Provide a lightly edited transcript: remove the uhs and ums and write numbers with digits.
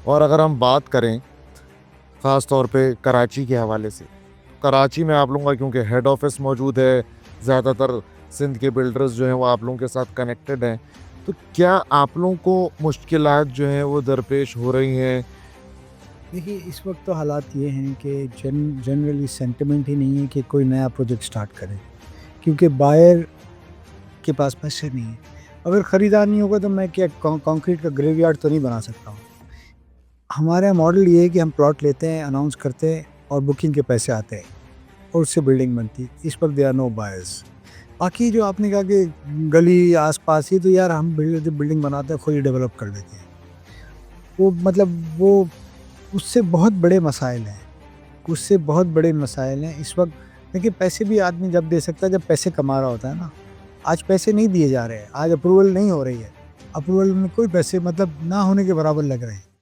اور اگر ہم بات کریں خاص طور پہ کراچی کے حوالے سے، کراچی میں آپ لوگوں کا کیونکہ ہیڈ آفس موجود ہے، زیادہ تر سندھ کے بلڈرز جو ہیں وہ آپ لوگوں کے ساتھ کنیکٹڈ ہیں، تو کیا آپ لوگوں کو مشکلات جو ہیں وہ درپیش ہو رہی ہیں؟ دیکھیے اس وقت تو حالات یہ ہیں کہ جنرلی سینٹیمنٹ ہی نہیں ہے کہ کوئی نیا پروجیکٹ سٹارٹ کرے، کیونکہ بائر کے پاس پیسے نہیں ہے۔ اگر خریدار نہیں ہوگا تو میں کیا کانکریٹ کا گریو یارڈ تو نہیں بنا سکتا ہوں۔ ہمارا ماڈل یہ ہے کہ ہم پلاٹ لیتے ہیں، اناؤنس کرتے ہیں اور بکنگ کے پیسے آتے ہیں اور اس سے بلڈنگ بنتی ہے۔ اس وقت دے آر نو بائرز۔ باقی جو آپ نے کہا کہ گلی آس پاس ہی، تو یار ہم بلڈنگ بناتے ہیں، خود ہی ڈیولپ کر دیتے ہیں۔ وہ مطلب وہ اس سے بہت بڑے مسائل ہیں، اس سے بہت بڑے مسائل ہیں اس وقت۔ دیکھیے پیسے بھی آدمی جب دے سکتا ہے جب پیسے کما رہا ہوتا ہے نا۔ آج پیسے نہیں دیے جا رہے ہیں، آج اپروول نہیں ہو رہی ہے، اپروول میں کوئی پیسے مطلب نہ ہونے کے برابر لگ رہے ہیں۔